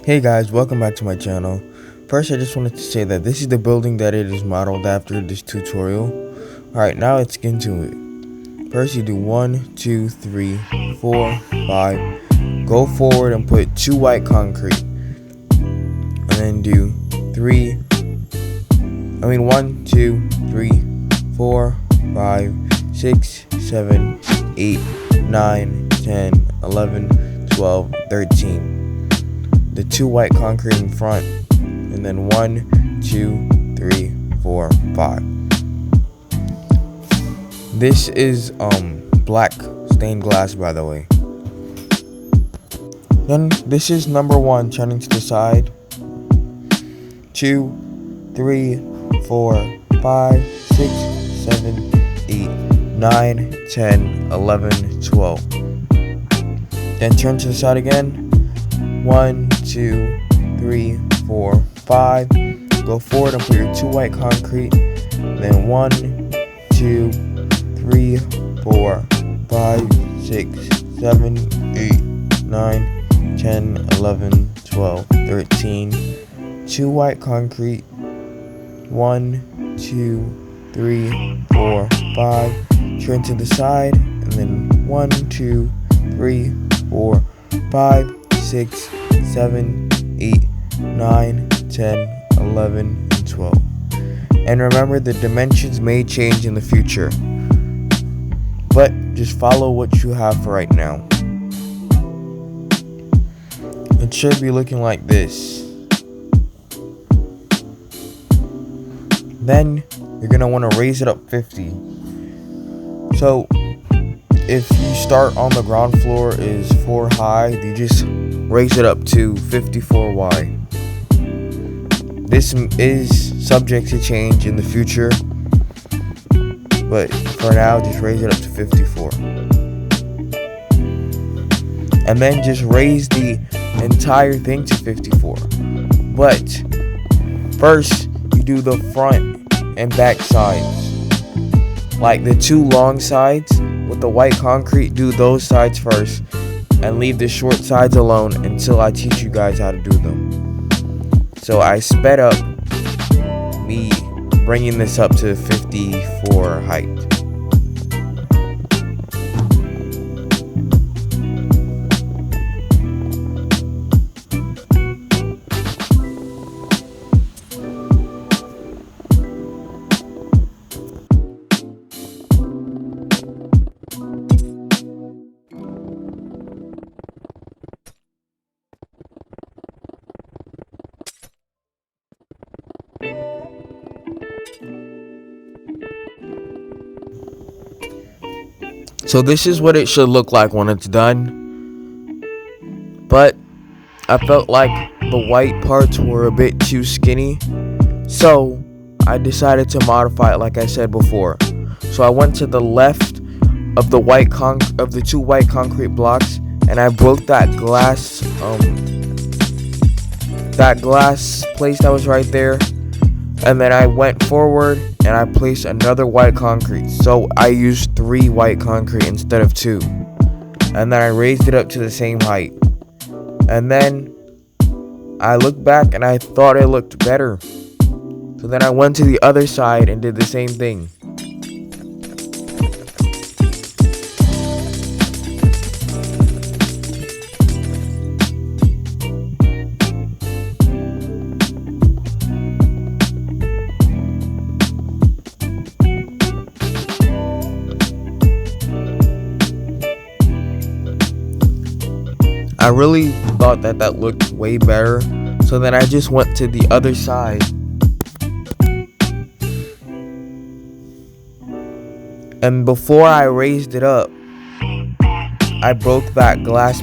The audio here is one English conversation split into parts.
Hey guys, welcome back to my channel. First, I just wanted to say that this is the building that it is modeled after this tutorial. Alright, now let's get into it. First, you do 1, 2, 3, 4, 5. Go forward and put 2 white concrete. And then do 1, 2, 3, 4, 5, 6, 7, 8, 9, 10, 11, 12, 13. The 2 white concrete in front, and then 1, 2, 3, 4, 5. This is black stained glass, by the way. Then this is number 1, turning to the side. 2, 3, 4, 5, 6, 7, 8, 9, 10, 11, 12. Then turn to the side again. 1, 2, 3, 4, 5. Go forward and put your 2 white concrete. Then 1, 2, 3, 4, 5, 6, 7, 8, 9, 10, 11, 12, 13. 2 white concrete. 1, 2, 3, 4, 5. Turn to the side. And then 1, 2, 3, 4, 5, 6, 7, 8, 9, 10, 11, and 12. And remember, the dimensions may change in the future, but just follow what you have for right now. It should be looking like this. Then you're going to want to raise it up 50. So if you start on the ground floor is 4 high, you just raise it up to 54Y. This is subject to change in the future, but for now, just raise it up to 54. And then just raise the entire thing to 54. But first, you do the front and back sides. Like the 2 long sides with the white concrete, do those sides first. And leave the short sides alone until I teach you guys how to do them. So I sped up me bringing this up to 54 height. So this is what it should look like when it's done. But I felt like the white parts were a bit too skinny, so I decided to modify it like I said before. So I went to the left of the 2 white concrete blocks, and I broke that glass place that was right there. And then I went forward and I placed another white concrete. So I used 3 white concrete instead of 2. And then I raised it up to the same height. And then I looked back and I thought it looked better. So then I went to the other side and did the same thing. I really thought that looked way better, so then I just went to the other side and before I raised it up, I broke that glass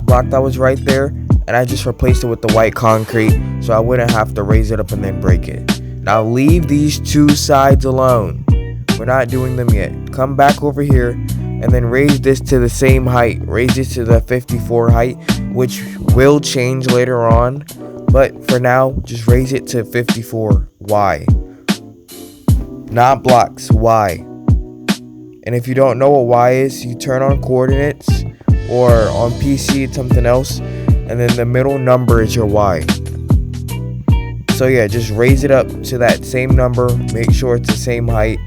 block that was right there, and I just replaced it with the white concrete so I wouldn't have to raise it up and then break it. Now leave these 2 sides alone. We're not doing them yet. Come back over here and then raise this to the same height. Raise this to the 54 height, which will change later on. But for now, just raise it to 54Y. Not blocks, Y. And if you don't know what Y is, you turn on coordinates, or on PC it's something else, and then the middle number is your Y. So yeah, just raise it up to that same number, make sure it's the same height.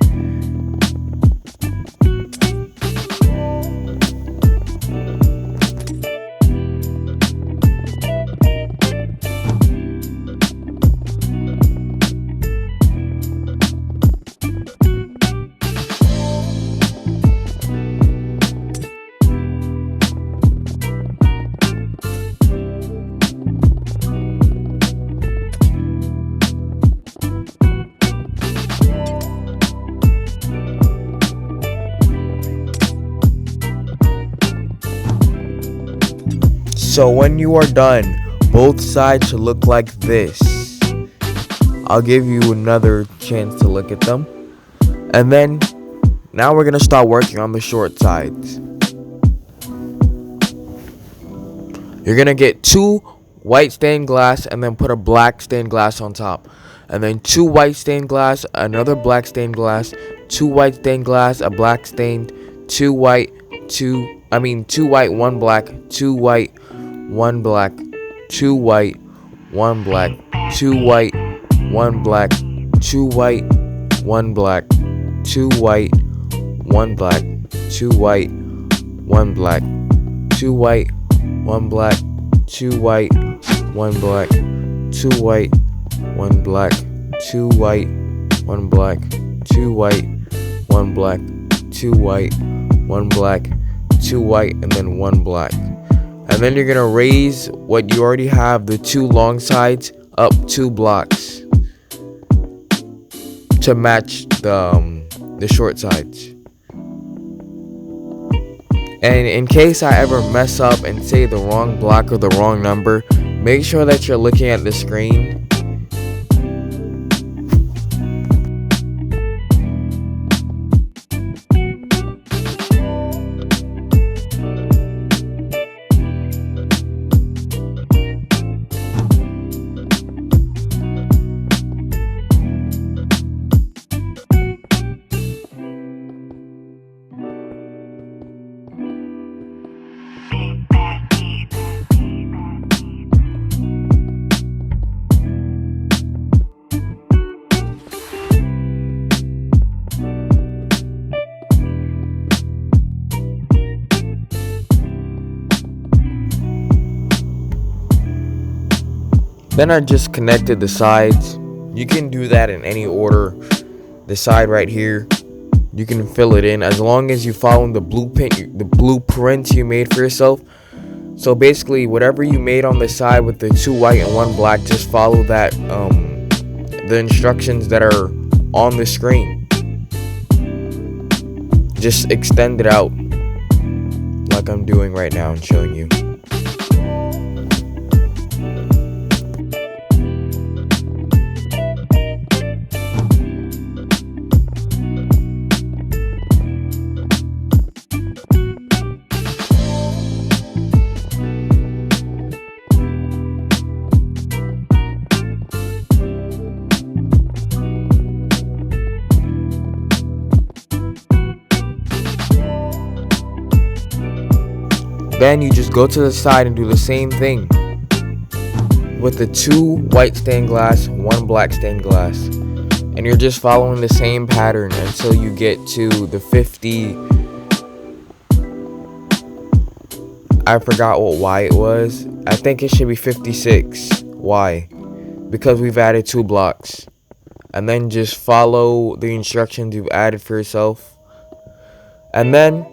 So when you are done, both sides should look like this. I'll give you another chance to look at them. And then, now we're going to start working on the short sides. You're going to get 2 white stained glass and then put a black stained glass on top. And then 2 white stained glass, another black stained glass, 2 white stained glass, a black stained, 2 white, 1 black, 2 white, 1 black, 2 white, 1 black, 2 white, 1 black, 2 white, 1 black, 2 white, 1 black, 2 white, 1 black, 2 white, 1 black, 2 white, 1 black, 2 white, 1 black, 2 white, 1 black, 2 white, 1 black, 2 white, 1 black, 2 white, and then 1 black. And then you're gonna raise what you already have, the 2 long sides, up 2 blocks to match the short sides. And in case I ever mess up and say the wrong block or the wrong number, make sure that you're looking at the screen. Then I just connected the sides. You can do that in any order. The side right here, you can fill it in as long as you follow the blueprint you made for yourself. So basically, whatever you made on the side with the 2 white and 1 black, just follow that, the instructions that are on the screen. Just extend it out like I'm doing right now and showing you. Then you just go to the side and do the same thing with the 2 white stained glass, 1 black stained glass. And you're just following the same pattern until you get to the 50. I forgot what Y it was. I think it should be 56 Y because we've added 2 blocks. And then just follow the instructions you've added for yourself. And then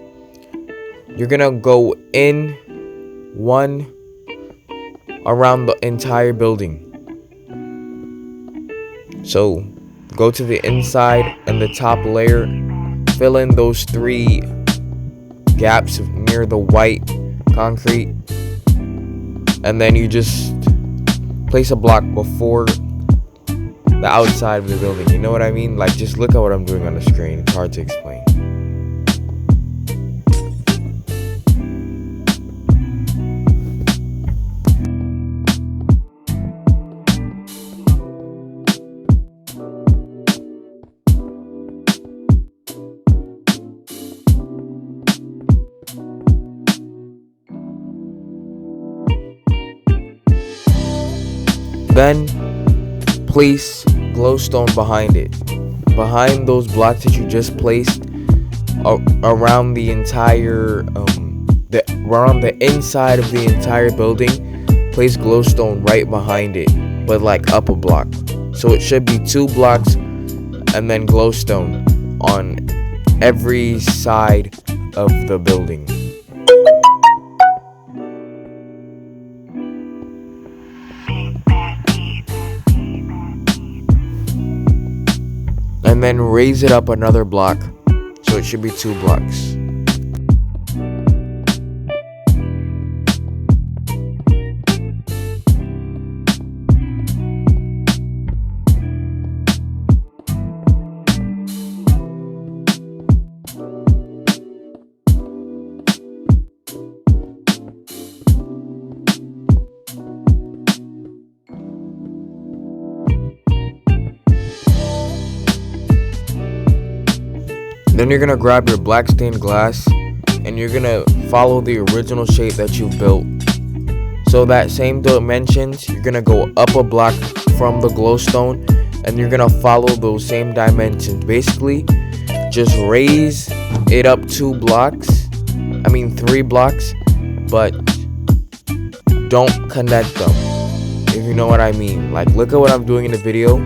you're gonna go in 1 around the entire building. So go to the inside and the top layer, fill in those 3 gaps near the white concrete, and then you just place a block before the outside of the building. You know what I mean? Like, just look at what I'm doing on the screen. It's hard to explain. Then place glowstone behind it. Behind those blocks that you just placed, around the entire around the inside of the entire building, place glowstone right behind it, but like up a block. So it should be 2 blocks and then glowstone on every side of the building. And then raise it up another block, so it should be 2 blocks. Then you're gonna grab your black stained glass and you're gonna follow the original shape that you built. So that same dimensions, you're gonna go up a block from the glowstone and you're gonna follow those same dimensions. Basically, just raise it up 3 blocks, but don't connect them, if you know what I mean. Like, look at what I'm doing in the video.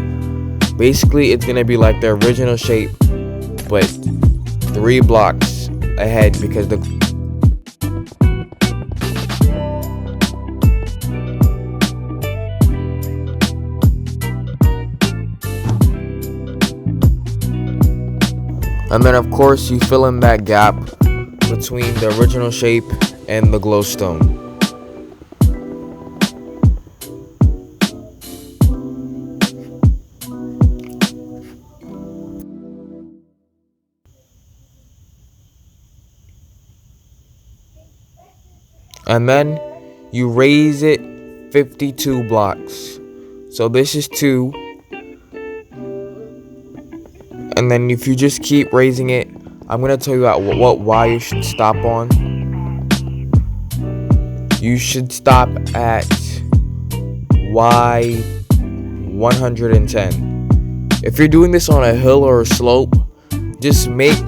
Basically, it's gonna be like the original shape, but 3 blocks ahead, because and then of course you fill in that gap between the original shape and the glowstone. And then you raise it 52 blocks. So this is 2. And then if you just keep raising it, I'm going to tell you what Y you should stop on. You should stop at Y 110. If you're doing this on a hill or a slope, just make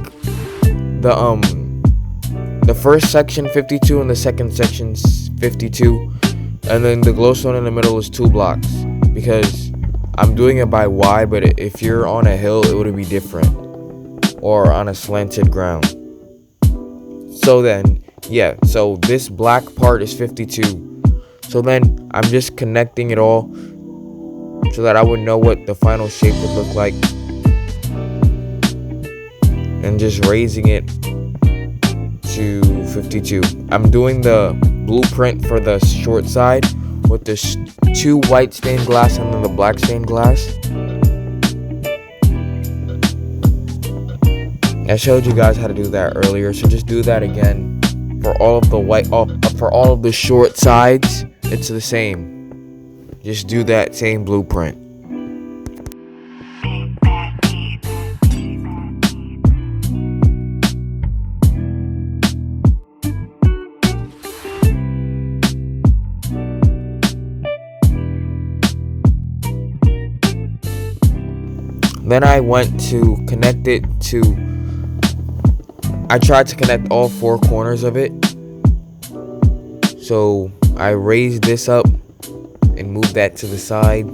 the first section 52 and the second section 52, and then the glowstone in the middle is 2 blocks, because I'm doing it by Y, but if you're on a hill it would be different, or on a slanted ground. So then so this black part is 52. So then I'm just connecting it all so that I would know what the final shape would look like, and just raising it to 52. I'm doing the blueprint for the short side with the 2 white stained glass and then the black stained glass. I showed you guys how to do that earlier, so just do that again for all of the short sides. It's the same. Just do that same blueprint. Then I went to connect it to, I tried to connect all 4 corners of it. So I raised this up and moved that to the side.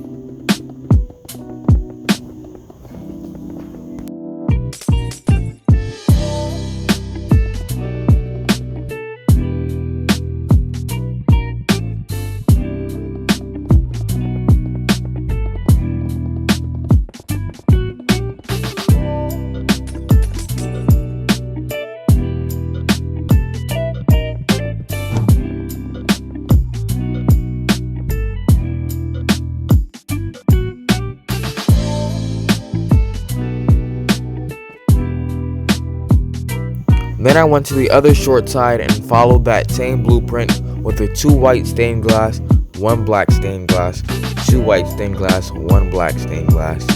Then I went to the other short side and followed that same blueprint with the 2 white stained glass, 1 black stained glass, 2 white stained glass, 1 black stained glass.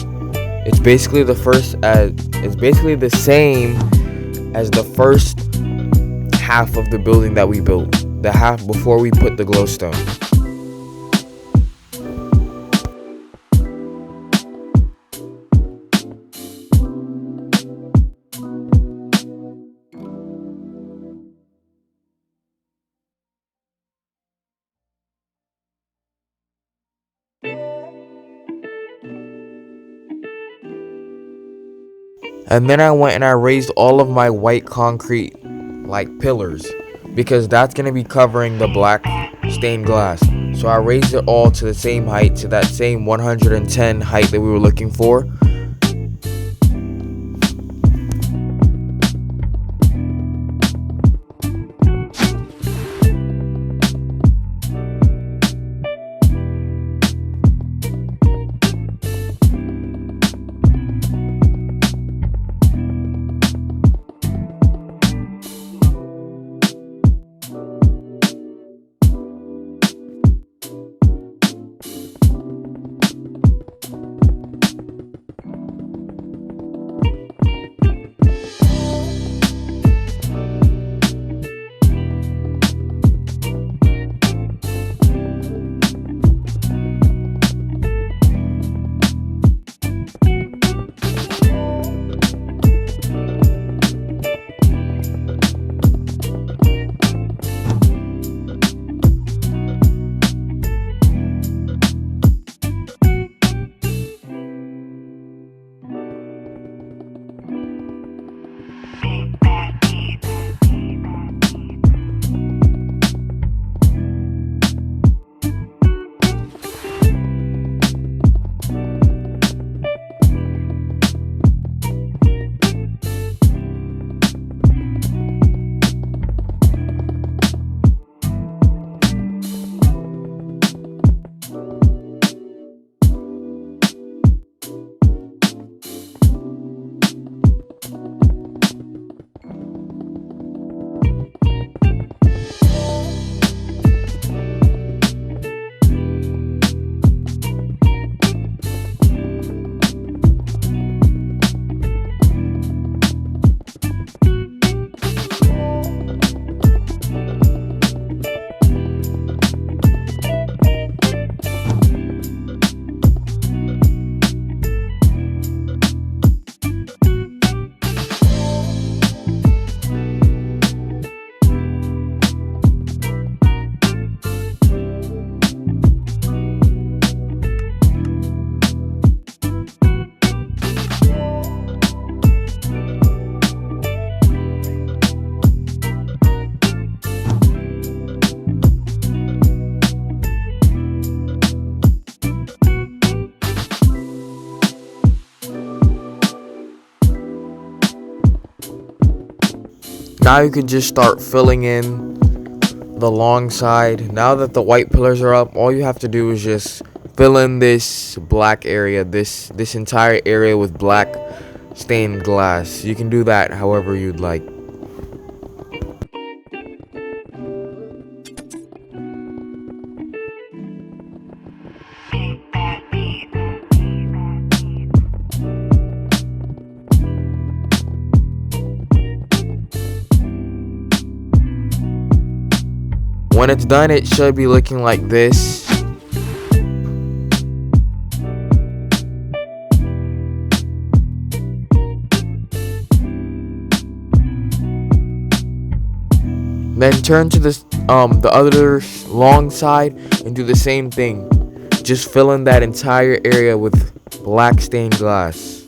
It's basically the same as the first half of the building that we built, the half before we put the glowstone. And then I went and I raised all of my white concrete like pillars, because that's going to be covering the black stained glass. So I raised it all to the same height, to that same 110 height that we were looking for. Now you can just start filling in the long side. Now that the white pillars are up, all you have to do is just fill in this black area, this entire area with black stained glass. You can do that however you'd like. When it's done, it should be looking like this. Then turn to this the other long side and do the same thing. Just fill in that entire area with black stained glass.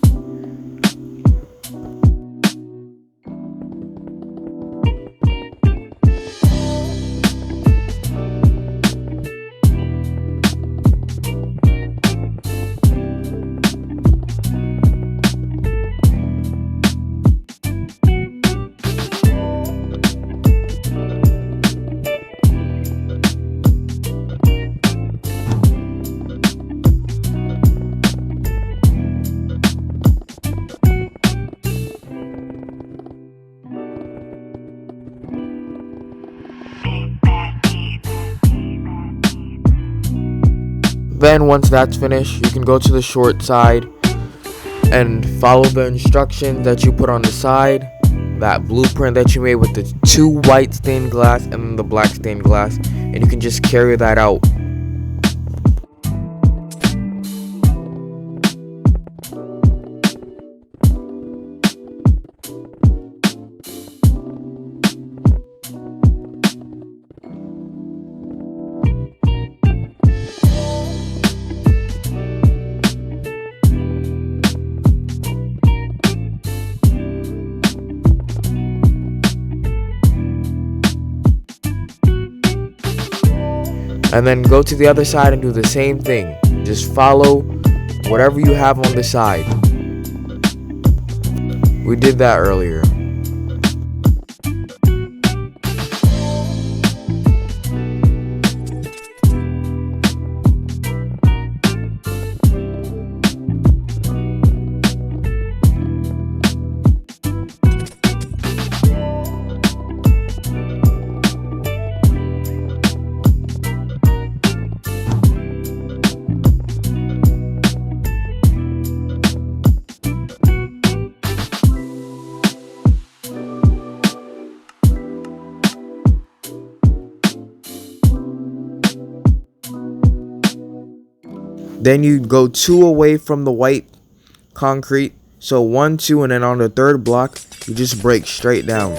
Then once that's finished, you can go to the short side and follow the instructions that you put on the side, that blueprint that you made with the 2 white stained glass and then the black stained glass, and you can just carry that out. And then go to the other side and do the same thing. Just follow whatever you have on the side. We did that earlier. Then you go 2 away from the white concrete. So 1, 2, and then on the third block, you just break straight down.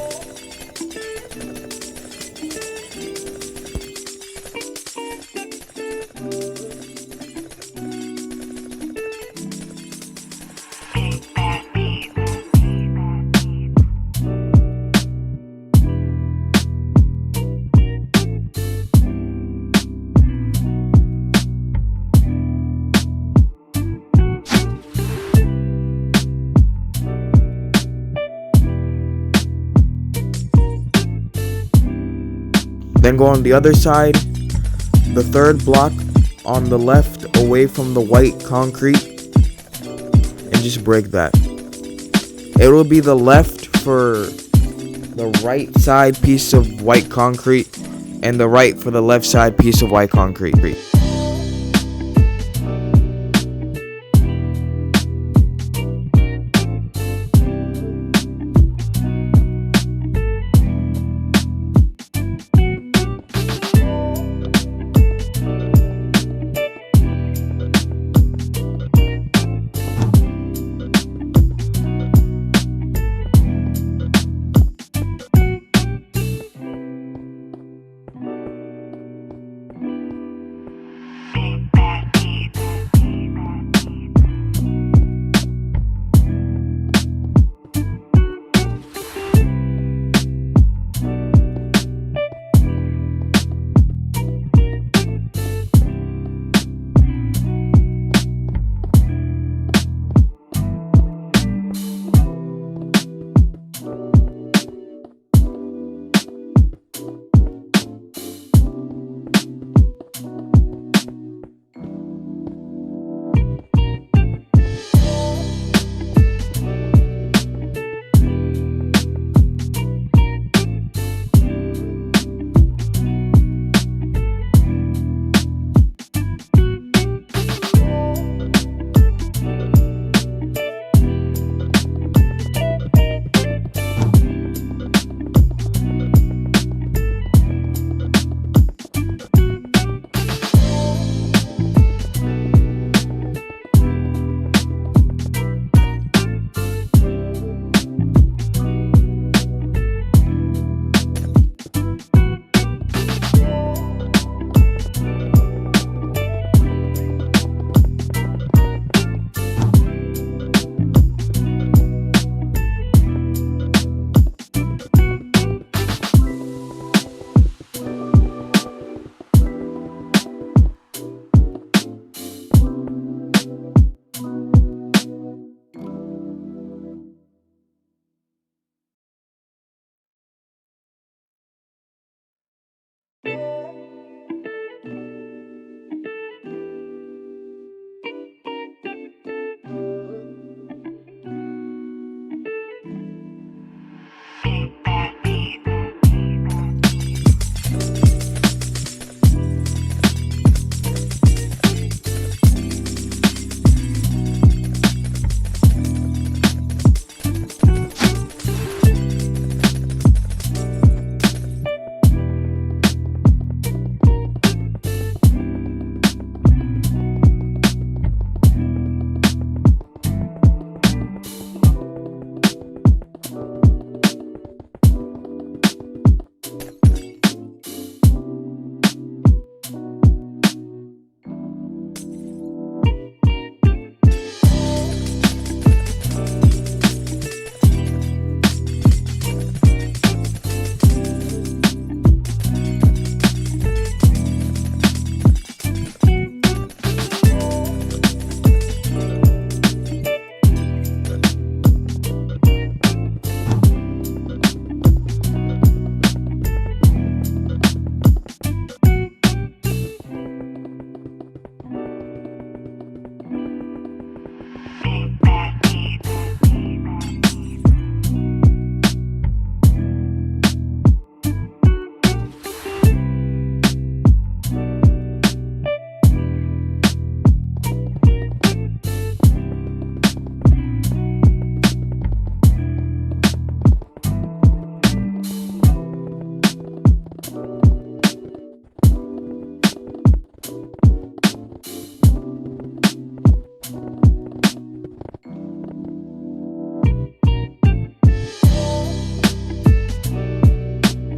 Then go on the other side, the third block on the left away from the white concrete, and just break that. It will be the left for the right side piece of white concrete and the right for the left side piece of white concrete.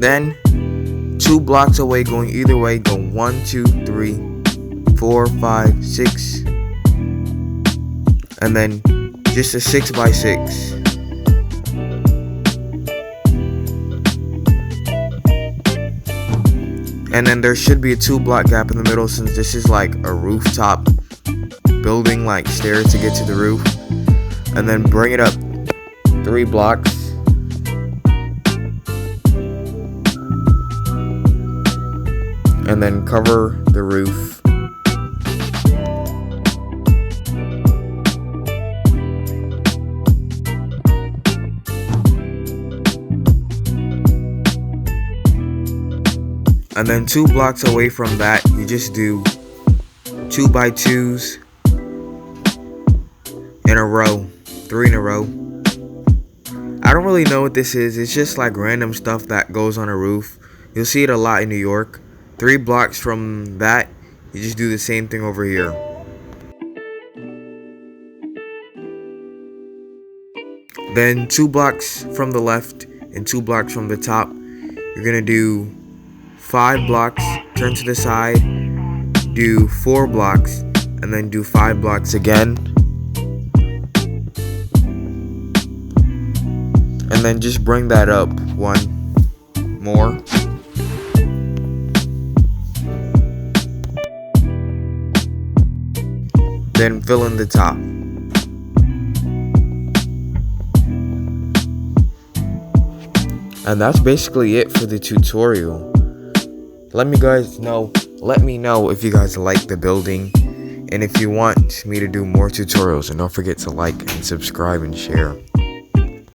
Then 2 blocks away, going either way, go 1, 2, 3, 4, 5, 6, and then just a 6x6. And then there should be a 2-block gap in the middle, since this is like a rooftop building, like stairs to get to the roof. And then bring it up 3 blocks. And then cover the roof. And then 2 blocks away from that, you just do 2x2s in a row, 3 in a row. I don't really know what this is. It's just like random stuff that goes on a roof. You'll see it a lot in New York. 3 blocks from that, you just do the same thing over here. Then 2 blocks from the left and 2 blocks from the top, you're gonna do 5 blocks, turn to the side, do 4 blocks, and then do 5 blocks again. And then just bring that up 1 more. Then fill in the top. And that's basically it for the tutorial. Let me know if you guys like the building, and if you want me to do more tutorials. And don't forget to like and subscribe and share.